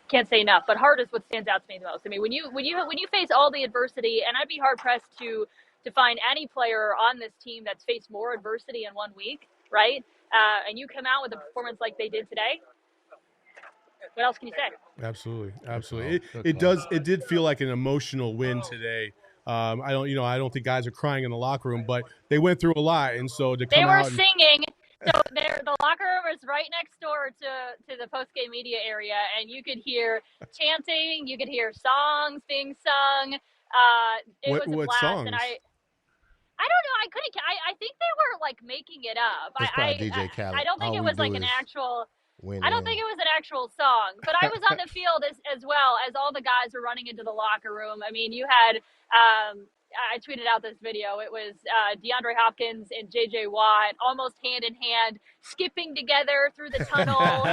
can't say enough. But heart is what stands out to me the most. I mean, when you face all the adversity, and I'd be hard pressed to find any player on this team that's faced more adversity in 1 week, right? And you come out with a performance like they did today. What else can you say? Absolutely. It did feel like an emotional win today. I don't think guys are crying in the locker room, but they went through a lot, and so to come out. They were singing. So the locker room was right next door to the postgame media area, and you could hear chanting, you could hear songs being sung. It was a blast, songs? and I don't know. I couldn't. I think they were like making it up. It's probably DJ Khaled. I don't think it was like an actual. I don't think it was an actual song, but I was on the field as well as all the guys were running into the locker room. I mean, you had, I tweeted out this video. It was DeAndre Hopkins and J.J. Watt almost hand in hand, skipping together through the tunnel.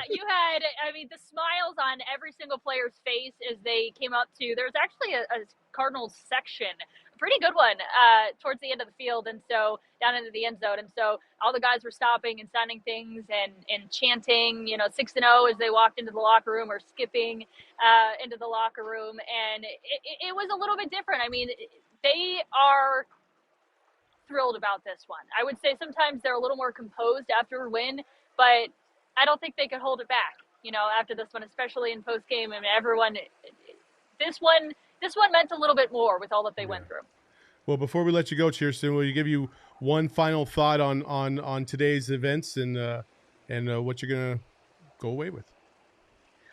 You had, I mean, the smiles on every single player's face as they came up to, there's actually a Cardinals section, a pretty good one, towards the end of the field, and so down into the end zone. And so all the guys were stopping and signing things and chanting, 6-0 as they walked into the locker room, or skipping into the locker room. And it was a little bit different. I mean, they are thrilled about this one. I would say sometimes they're a little more composed after a win, but I don't think they could hold it back, after this one, especially in post game. I mean, everyone, this one meant a little bit more with all that they went through. Well, before we let you go, Chierstin, will you give you one final thought on today's events and what you're gonna go away with?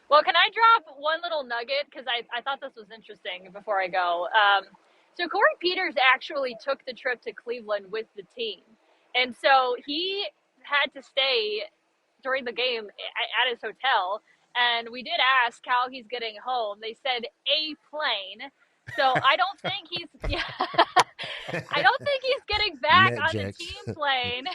Well, can I drop one little nugget, because I thought this was interesting before I go. So Corey Peters actually took the trip to Cleveland with the team, and so he had to stay during the game at his hotel. And we did ask how he's getting home. They said a plane. So I don't think he's getting back on the team plane.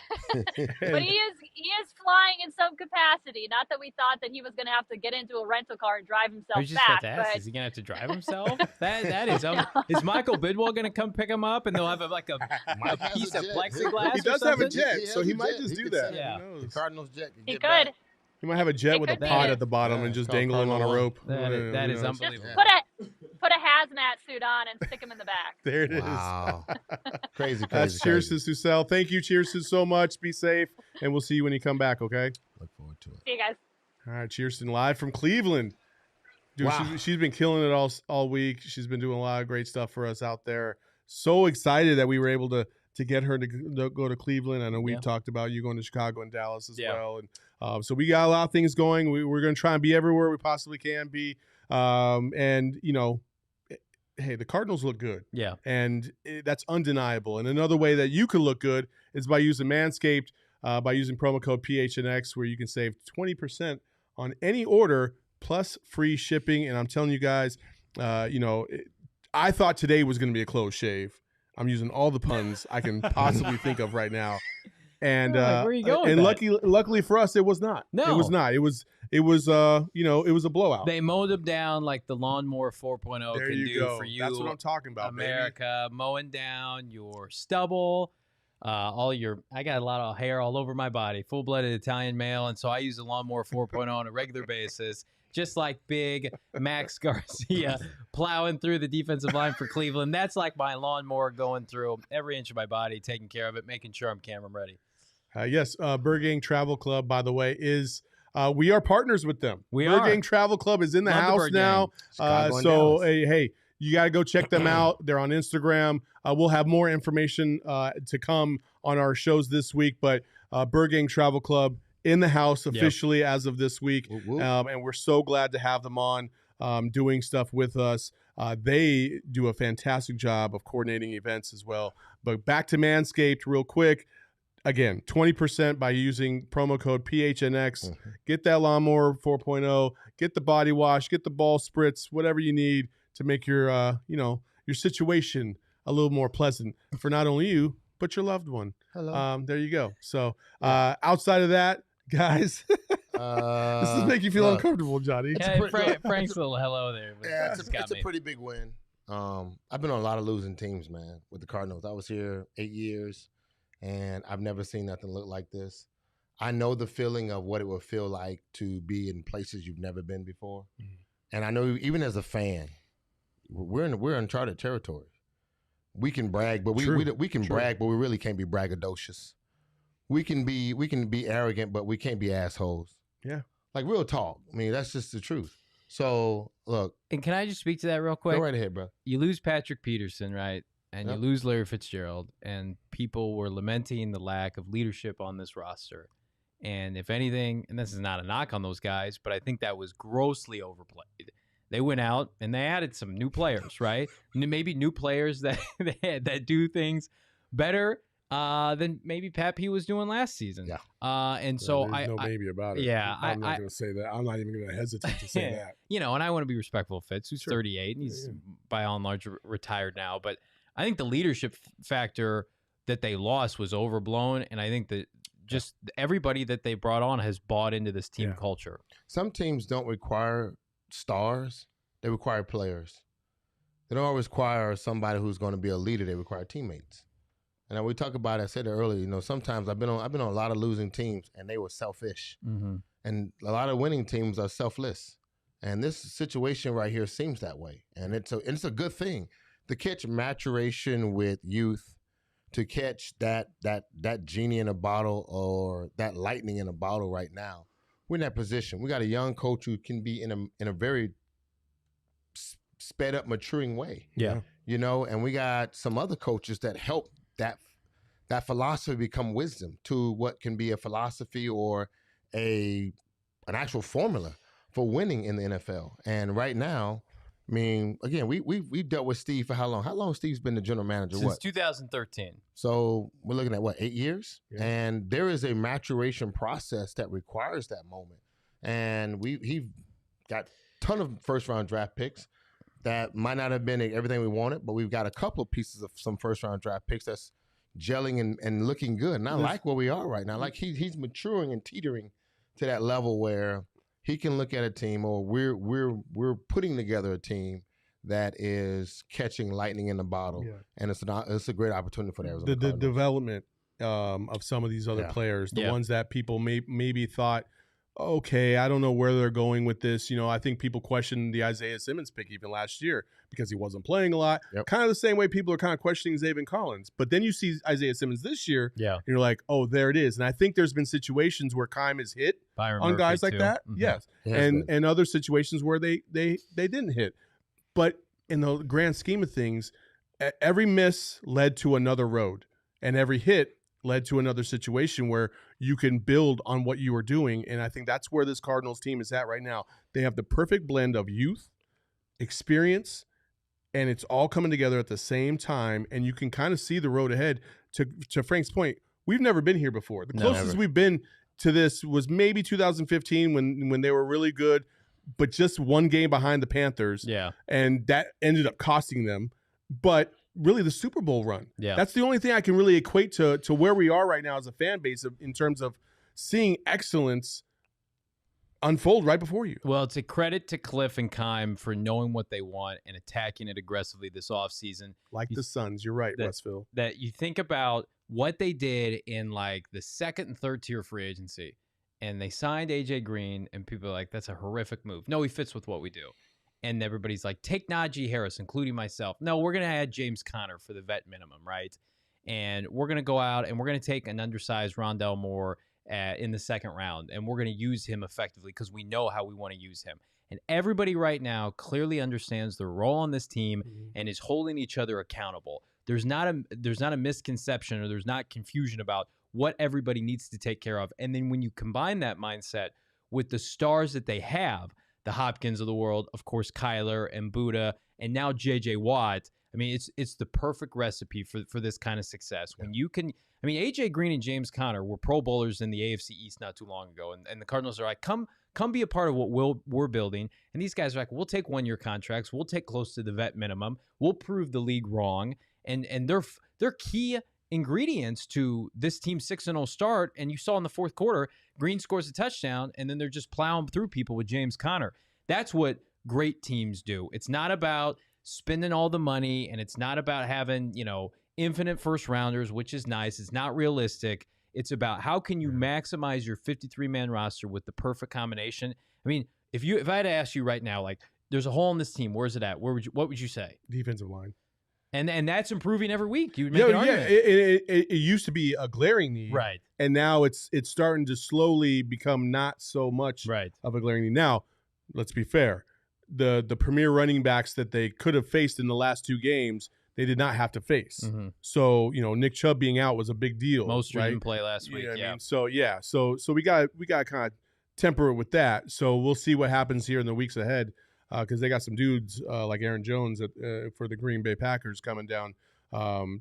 But he is flying in some capacity. Not that we thought that he was going to have to get into a rental car and drive himself back. But is he going to have to drive himself? that is. Is Michael Bidwell going to come pick him up, and they'll have a piece of plexiglass? He does have a jet, so he might just do that. Yeah. The Cardinals jet. He could. You might have a jet with a pod at the bottom and just dangle him on a rope. That is unbelievable. Just put a hazmat suit on and stick him in the back. There it is. Wow. Crazy. That's Chierstin Susel. Thank you, Chierstin, so much. Be safe, and we'll see you when you come back, okay? Look forward to it. See you guys. All right, Chierstin live from Cleveland. Dude, wow. she's been killing it all week. She's been doing a lot of great stuff for us out there. So excited that we were able to get her to go to Cleveland. I know we've talked about you going to Chicago and Dallas as well. And so we got a lot of things going. We're going to try and be everywhere we possibly can be. And, hey, the Cardinals look good. Yeah. And that's undeniable. And another way that you can look good is by using Manscaped, by using promo code PHNX, where you can save 20% on any order plus free shipping. And I'm telling you guys, I thought today was going to be a close shave. I'm using all the puns I can possibly think of right now. And where are you going? And luckily for us, it was not. No, it was not. It was it was a blowout. They mowed them down like the lawnmower 4.0 there can you do go. for you. That's what I'm talking about, America, mowing down your stubble, I got a lot of hair all over my body, full-blooded Italian male, and so I use the lawnmower 4.0 on a regular basis. Just like big Max Garcia plowing through the defensive line for Cleveland. That's like my lawnmower going through every inch of my body, taking care of it, making sure I'm camera ready. Yes, Burgang Travel Club, by the way, is we are partners with them. Burgang Travel Club is in the house now. So, hey, you got to go check them out. They're on Instagram. We'll have more information to come on our shows this week, but Burgang Travel Club in the house officially as of this week. And we're so glad to have them on doing stuff with us. They do a fantastic job of coordinating events as well. But back to Manscaped real quick. Again, 20% by using promo code PHNX. Get that lawnmower 4.0. Get the body wash. Get the ball spritz. Whatever you need to make your your situation a little more pleasant for not only you but your loved one. Hello. There you go. So outside of that, guys, Does this make you feel uncomfortable, Johnny? Yeah, Frank's little hello there. Yeah, it's a pretty big win. I've been on a lot of losing teams, man, with the Cardinals. I was here 8 years, and I've never seen nothing look like this. I know the feeling of what it would feel like to be in places you've never been before. Mm-hmm. And I know even as a fan, we're in uncharted territory. We can brag, but we can brag, but we really can't be braggadocious. We can be arrogant, but we can't be assholes. Yeah. Like real talk. I mean, that's just the truth. So look. And can I just speak to that real quick? Go right ahead, bro. You lose Patrick Peterson, right? And you lose Larry Fitzgerald, and people were lamenting the lack of leadership on this roster. And if anything, and this is not a knock on those guys, but I think that was grossly overplayed. They went out and they added some new players, right? Maybe new players that do things better than maybe Pat P was doing last season. Yeah. And so there's no maybe about it. Yeah. I'm not going to say that. I'm not even going to hesitate to say that. You know, and I want to be respectful of Fitz, who's 38, and he's by all and large retired now. But I think the leadership factor that they lost was overblown, and I think that just everybody that they brought on has bought into this team culture. Some teams don't require stars. They require players. They don't always require somebody who's going to be a leader. They require teammates. And we talk about it, I said it earlier, you know, sometimes I've been on a lot of losing teams, and they were selfish. Mm-hmm. And a lot of winning teams are selfless. And this situation right here seems that way. And it's a good thing to catch maturation with youth, to catch that genie in a bottle or that lightning in a bottle right now. We're in that position. We got a young coach who can be in a very sped up, maturing way. Yeah. You know, and we got some other coaches that help that philosophy become wisdom to what can be a philosophy or an actual formula for winning in the NFL. And right now, I mean, again, we dealt with Steve for how long? How long Steve's been the general manager? Since 2013. So we're looking at 8 years? Yeah. And there is a maturation process that requires that moment. And he got a ton of first-round draft picks that might not have been everything we wanted, but we've got a couple of pieces of some first-round draft picks that's gelling and looking good. And I like where we are right now. Like he's maturing and teetering to that level where he can look at a team, or we're putting together a team that is catching lightning in the bottle, and it's a great opportunity for the Arizona the Cardinals. Development of some of these other players, the ones that people maybe thought, okay, I don't know where they're going with this. You know, I think people questioned the Isaiah Simmons pick even last year because he wasn't playing a lot. Yep. Kind of the same way people are kind of questioning Zaven Collins. But then you see Isaiah Simmons this year, and you're like, oh, there it is. And I think there's been situations where Keim has hit on guys like that. Mm-hmm. Yes. And other situations where they didn't hit. But in the grand scheme of things, every miss led to another road, and every hit led to another situation where you can build on what you are doing. And I think that's where this Cardinals team is at right now. They have the perfect blend of youth, experience, and it's all coming together at the same time. And you can kind of see the road ahead. To Frank's point, we've never been here before. The closest we've been to this was maybe 2015 when they were really good, but just one game behind the Panthers. Yeah. And that ended up costing them. But really the Super Bowl run. Yeah. That's the only thing I can really equate to where we are right now as a fan base in terms of seeing excellence unfold right before you. Well, it's a credit to Cliff and Keim for knowing what they want and attacking it aggressively this offseason. Like the Suns. You're right, Westville. That you think about what they did in like the second and third tier free agency, and they signed AJ Green, and people are like, that's a horrific move. No, he fits with what we do. And everybody's like, take Najee Harris, including myself. No, we're going to add James Conner for the vet minimum, right? And we're going to go out and we're going to take an undersized Rondell Moore in the second round, and we're going to use him effectively because we know how we want to use him. And everybody right now clearly understands their role on this team and is holding each other accountable. There's not a misconception, or there's not confusion about what everybody needs to take care of. And then when you combine that mindset with the stars that they have, the Hopkins of the world, of course, Kyler and Buddha, and now J.J. Watt. I mean, it's the perfect recipe for this kind of success. When you can, I mean, A.J. Green and James Conner were Pro Bowlers in the AFC East not too long ago, and the Cardinals are like, come be a part of what we're building. And these guys are like, we'll take 1-year contracts, we'll take close to the vet minimum, we'll prove the league wrong, and their key ingredients to this team's 6-0 start. And you saw in the fourth quarter, Green scores a touchdown, and then they're just plowing through people with James Conner. That's what great teams do. It's not about spending all the money, and it's not about having, infinite first rounders, which is nice. It's not realistic. It's about how can you maximize your 53-man roster with the perfect combination. I mean, if I had to ask you right now, like, there's a hole in this team, where's it at? What would you say? Defensive line. And that's improving every week. You would make an argument. It used to be a glaring need, right? And now it's starting to slowly become not so much of a glaring need. Now, let's be fair. The premier running backs that they could have faced in the last 2 games, they did not have to face. Mm-hmm. So Nick Chubb being out was a big deal. Most didn't play last week. I mean? So we got to kind of temper it with that. So we'll see what happens here in the weeks ahead. Because they got some dudes like Aaron Jones for the Green Bay Packers coming down.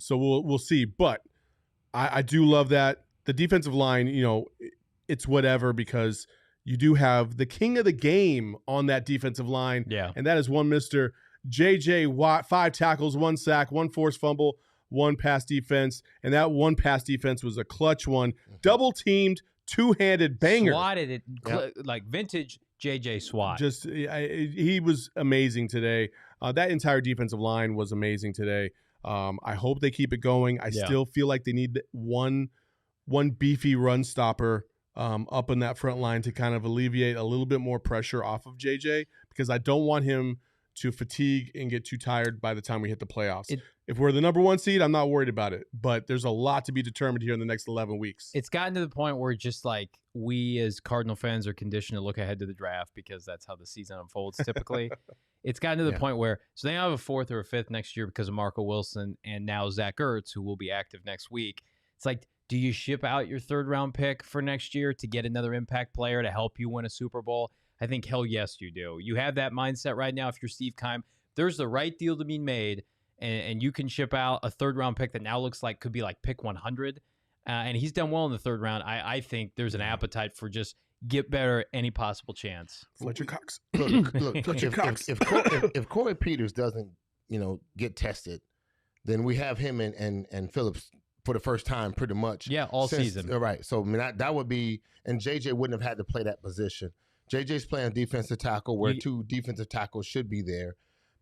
So we'll see. But I do love that. The defensive line, it's whatever because you do have the king of the game on that defensive line. Yeah. And that is one Mr. J.J. Watt, 5 tackles, 1 sack, 1 forced fumble, 1 pass defense. And that 1 pass defense was a clutch one. Double teamed, 2-handed banger. Swatted it like vintage JJ SWAT. He was amazing today. That entire defensive line was amazing today. I hope they keep it going. I still feel like they need one beefy run stopper up in that front line to kind of alleviate a little bit more pressure off of JJ because I don't want him to fatigue and get too tired by the time we hit the playoffs. If we're the number 1 seed, I'm not worried about it. But there's a lot to be determined here in the next 11 weeks. It's gotten to the point where just like we as Cardinal fans are conditioned to look ahead to the draft because that's how the season unfolds typically. It's gotten to the point where so they have a 4th or a 5th next year because of Marco Wilson and now Zach Ertz, who will be active next week. It's like, do you ship out your 3rd-round pick for next year to get another impact player to help you win a Super Bowl? I think, hell yes, you do. You have that mindset right now. If you're Steve Keim, there's the right deal to be made, and you can ship out a 3rd-round pick that now looks like could be like pick 100. And he's done well in the 3rd round. I think there's an appetite for just get better any possible chance. Fletcher Cox. Look, Fletcher Cox. If Corey Peters doesn't, get tested, then we have him and Phillips for the first time pretty much. Yeah, all season. Right. So I mean, that would be, and JJ wouldn't have had to play that position. JJ's playing defensive tackle where 2 defensive tackles should be there.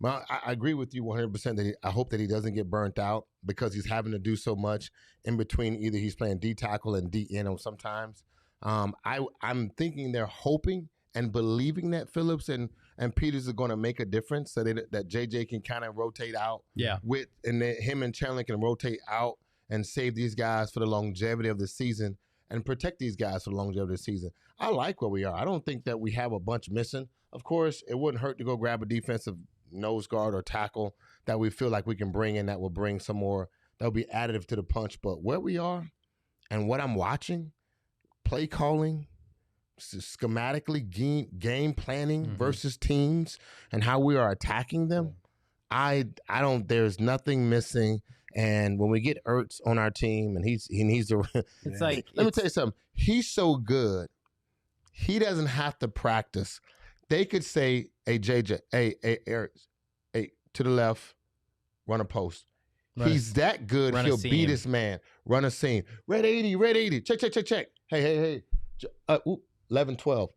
I agree with you 100% that I hope that he doesn't get burnt out because he's having to do so much in between. Either he's playing D tackle and DN sometimes. I'm thinking they're hoping and believing that Phillips and Peters are going to make a difference so that JJ can kind of rotate out. Yeah. And then him and Chandler can rotate out and save these guys for the longevity of the season and protect these guys for the longevity of the season. I like where we are. I don't think that we have a bunch missing. Of course, it wouldn't hurt to go grab a defensive nose guard or tackle that we feel like we can bring in that will bring some more, that will be additive to the punch. But where we are and what I'm watching, play calling, schematically game planning versus teams and how we are attacking them, there's nothing missing. And when we get Ertz on our team and he needs to, it's like, let me tell you something. He's so good. He doesn't have to practice. They could say, hey, JJ, hey, Ertz, hey, to the left, run a post. He's that good. He'll beat his man. Run a seam. Red 80. Check. Hey. 11, 12.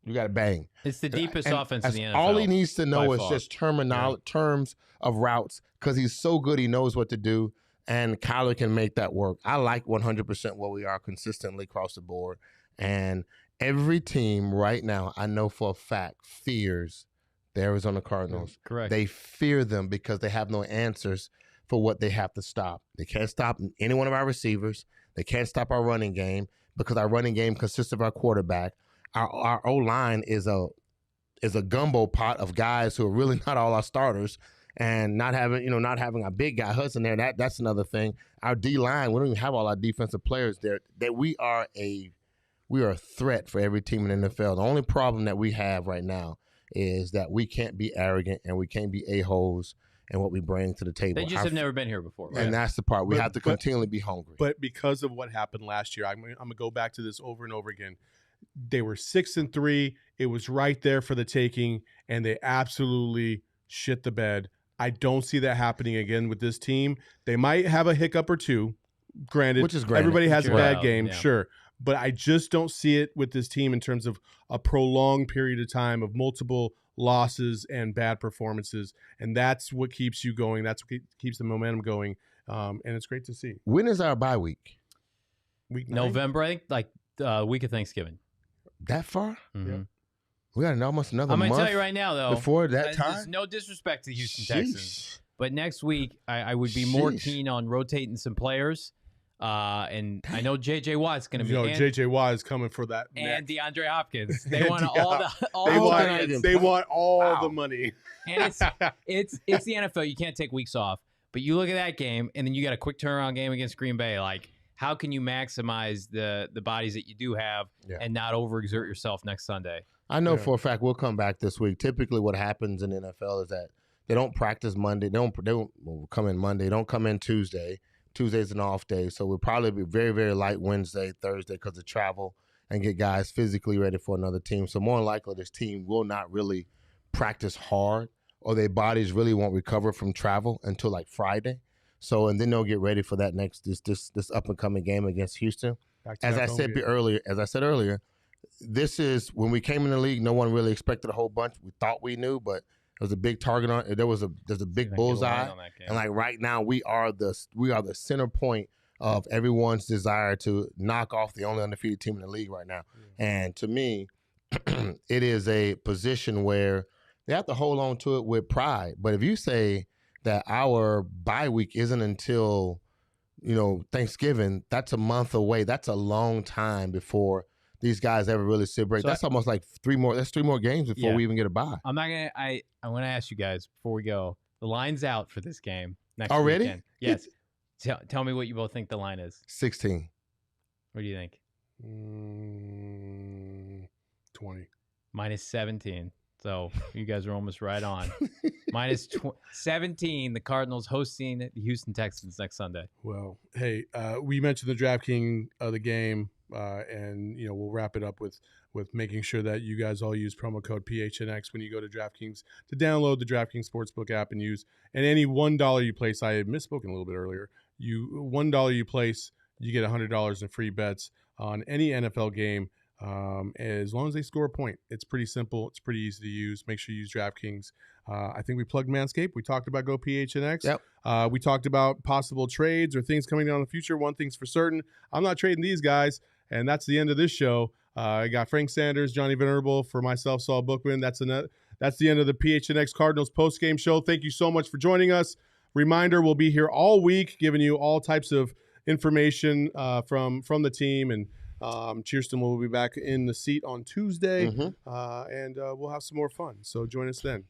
You got to bang. It's the deepest offense in the NFL. All he needs to know is just terms of routes because he's so good. He knows what to do, and Kyler can make that work. I like 100% where we are consistently across the board. And every team right now, I know for a fact, fears the Arizona Cardinals. Correct. They fear them because they have no answers for what they have to stop. They can't stop any one of our receivers. They can't stop our running game because our running game consists of our quarterback. Our O-line is a gumbo pot of guys who are really not all our starters, and not having a big guy Hudson there. That's another thing. Our D-line, we don't even have all our defensive players there. That we are a threat for every team in the NFL. The only problem that we have right now is that we can't be arrogant and we can't be a-holes in what we bring to the table. They just have never been here before. Right? And that's the part. We have to continually be hungry. But because of what happened last year, I'm going to go back to this over and over again. They were 6-3. It was right there for the taking, and they absolutely shit the bed I don't see that happening again with this team. They might have a hiccup or two. Granted, Which is granted. everybody has a Sure. bad game, Yeah. sure. But I just don't see it with this team in terms of a prolonged period of time of multiple losses and bad performances. And that's what keeps you going. That's what keeps the momentum going. And it's great to see. When is our bye week? Week 9? November, I think, like week of Thanksgiving. That far? Mhm. We got almost another I'm month. going to tell you right now, though. before that There's time. no disrespect to the Houston Sheesh. Texans. But next week, I would be more Sheesh. keen on rotating some players. And I know J.J. Watt's going to be. And, J.J. Watt is coming for that. and next. DeAndre Hopkins. They want Yeah. all the They want all Wow. the money. And it's the NFL. You can't take weeks off. But you look at that game, and then you got a quick turnaround game against Green Bay. Like, how can you maximize the bodies that you do have and not overexert yourself next Sunday? I know Yeah. for a fact we'll come back this week. Typically, what happens in the NFL is that they don't practice Monday. They don't come in Monday. They don't come in Tuesday. Tuesday's an off day, so we'll probably be very, very light Wednesday, Thursday because of travel and get guys physically ready for another team. So more than likely, this team will not really practice hard, or their bodies really won't recover from travel until like Friday. So and then they'll get ready for that next this up and coming game against Houston. As I said earlier, this is when we came in the league. No one really expected a whole bunch. We thought we knew, but there was a big target on. There's a big bullseye, and like right now we are the center point of everyone's desire to knock off the only undefeated team in the league right now. And to me, it is a position where they have to hold on to it with pride. But if you say that our bye week isn't until Thanksgiving, that's a month away. That's a long time before these guys ever really sit break. So that's almost like 3 more. That's 3 more games before we even get a bye. I'm not gonna. I want to ask you guys before we go. The line's out for this game next Already? weekend. Yes. Tell me what you both think the line is. 16. What do you think? 20. Minus 17. So you guys are almost right on. Minus 17. The Cardinals hosting the Houston Texans next Sunday. Well, hey, we mentioned the DraftKings of the game, and we'll wrap it up with making sure that you guys all use promo code PHNX when you go to DraftKings to download the DraftKings Sportsbook app and any $1 you place. I had misspoken a little bit earlier. $1 you place, you get $100 in free bets on any NFL game. As long as they score a point. It's pretty simple. It's pretty easy to use. Make sure you use DraftKings. I think we plugged Manscaped. We talked about Go PHNX. Yep. We talked about possible trades or things coming down in the future. One thing's for certain, I'm not trading these guys, and that's the end of this show. I got Frank Sanders, Johnny Venerable, for myself, Saul Bookman. That's the end of the PHNX Cardinals postgame show. Thank you so much for joining us. Reminder, we'll be here all week giving you all types of information from the team, and Chierstin will be back in the seat on Tuesday, and we'll have some more fun. So join us then.